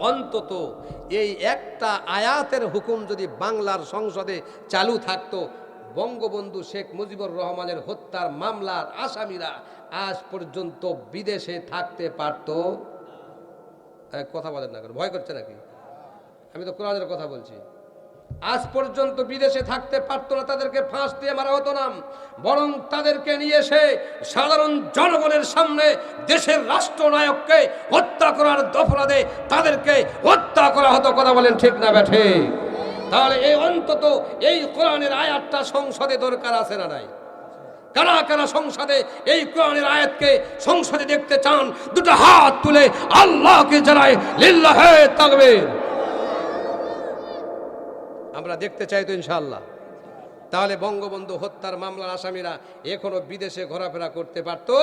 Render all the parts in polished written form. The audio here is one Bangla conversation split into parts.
অন্তত এই একটা আয়াতের হুকুম যদি বাংলার সংসদে চালু থাকতো, বঙ্গবন্ধু শেখ মুজিবুর রহমানের হত্যার মামলার আসামিরা আজ পর্যন্ত বিদেশে থাকতে পারত। কথা বলেন না, ভয় করছে নাকি? আমি তো কোরআনের কথা বলছি। আজ পর্যন্ত বিদেশে থাকতে পারতো না, তাদেরকে ফাঁস দিয়ে মারা হতো না, বরং তাদেরকে নিয়ে এসে সাধারণ জনগণের সামনে দেশের রাষ্ট্রনায়ককে হত্যা করার দফরাদে তাদেরকে হত্যা করা হতো। কথা বলেন ঠিক না ব্যাঠে? তাহলে এই অন্তত এই কোরআনের আয়াতটা সংসদে দরকার আছে না নাই? কারা কারা সংসদে এই কোরআনের আয়াতকে সংসদে দেখতে চান? দুটো হাত তুলে আল্লাহকে জানায় লিল্লাহে তাকবীর। আমরা দেখতে চাই তো ইনশাআল্লাহ। তাহলে বঙ্গবন্ধু হত্যার মামলার আসামিরা এখনো বিদেশে ঘোরাফেরা করতে পারতো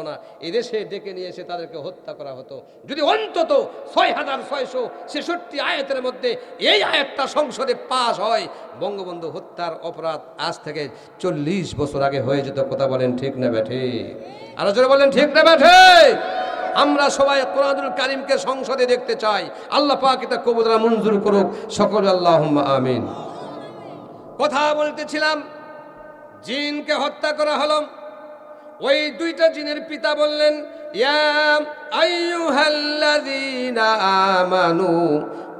না। এদেশে ডেকে নিয়ে এসে তাদেরকে হত্যা করা হতো। যদি অন্তত 6666 আয়াতের মধ্যে এই আয়াতটা সংসদে পাস হয়, বঙ্গবন্ধু হত্যার অপরাধ আজ থেকে 40 বছর আগে হয়ে যেত। কথা বলেন ঠিক না ব্যাঠে? আরো জোরে বলেন ঠিক না ব্যাঠে? আমরা সবাই কোরআনুল কারীমকে সংসদে দেখতে চাই। আল্লাহ পাক এটা কবুল মঞ্জুর করুক সকলে, আল্লাহুম্মা আমিন। কথা বলতেছিলাম, জিনকে হত্যা করা হলো। ওই দুইটা জিনের পিতা বললেন, ইয়া আইয়ুহাল্লাযীনা আমানু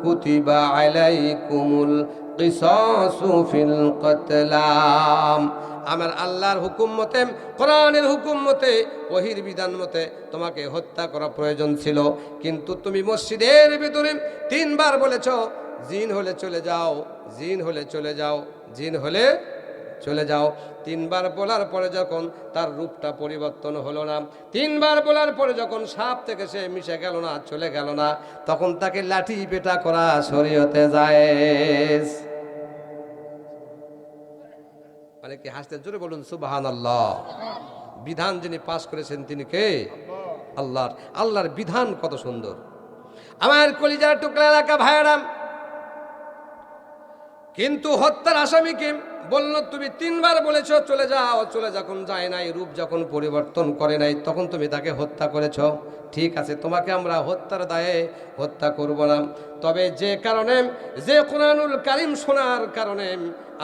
কুতিবা আলাইকুমুল কিসাসু ফিল কতলাম। আমার আল্লাহর হুকুম মতে, কোরআনের হুকুম মতে, ওহির বিধান মতে তোমাকে হত্যা করা প্রয়োজন ছিল, কিন্তু তুমি মসজিদের ভিতরে 3 বার বলেছ জিন হলে চলে যাও, জিন হলে চলে যাও, জিন হলে চলে যাও। 3 বার বলার পরে যখন তার রূপটা পরিবর্তন হলো না, 3 বার বলার পরে যখন সাপ থেকে সে মিশে গেল না, চলে গেল না, তখন তাকে লাঠি পেটা করা শরীয়তে জায়েজ। মানে কি হাসতে? জোরে বলুন সুবহানাল্লাহ। বিধান যিনি পাশ করেছেন তিনি কে? আল্লাহর বিধান কত সুন্দর। আমার কলিজার টুকরা এলাকা ভাইয়েরা, কিন্তু হত্যার আসামিকে বলল তুমি 3 বার বলেছ চলে যাও, চলে যখন যায় নাই, রূপ যখন পরিবর্তন করে নাই, তখন তুমি তাকে হত্যা করেছ। ঠিক আছে, তোমাকে আমরা হত্যার দায়ে হত্যা করব না। তবে যে কারণে, যে কোরআনুল কারীম শোনার কারণে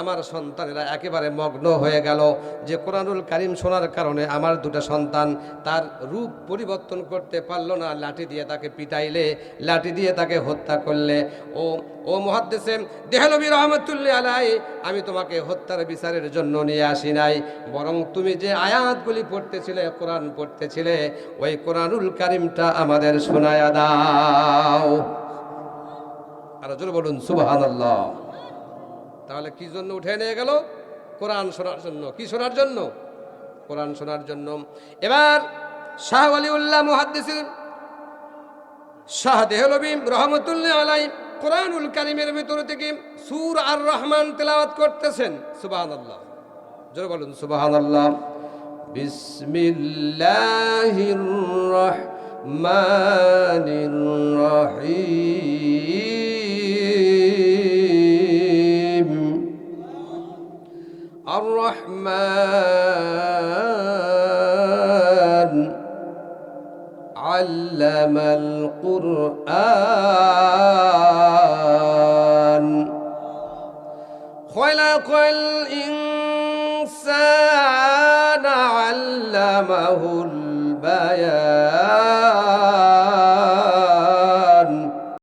আমার সন্তানেরা একেবারে মগ্ন হয়ে গেল, যে কোরআনুল কারীম শোনার কারণে আমার 2টা সন্তান তার রূপ পরিবর্তন করতে পারলো না, লাঠি দিয়ে তাকে পিটাইলে, লাঠি দিয়ে তাকে হত্যা করলে, ও মুহাদ্দিসে দেহলভী রহমাতুল্লাহি আলাইহি, আমি তোমাকে হত্যার বিচারের জন্য নিয়ে আসি নাই, বরং তুমি যে আয়াতগুলি পড়তেছিলে, কোরআন পড়তেছিলে, ওই কোরআনুল কারীমটা আমাদের শোনায়া দাও। আর জোরে বলুন সুবহানাল্লাহ। তাহলে কি জন্য উঠে নিয়ে গেল? কোরআন শোনার জন্য। কি শোনার জন্য? কোরআন শোনার জন্য। এবার শাহ ওয়ালিউল্লাহ মুহাদ্দিস শাহ দেহলভী রহমাতুল্লাহি আলাইহি কোরআনুল কারীমের ভিতর থেকে সূরা আর রহমান তেলাওয়াত করতেছেন। সুবহানাল্লাহ, জোরে বলুন সুবহানাল্লাহ। বিসমিল্লাহির রহমানির রহিম। আর রহমান আল্লামাল কুরআন খালাকাল ইনসানা আল্লামাহুল বায়ান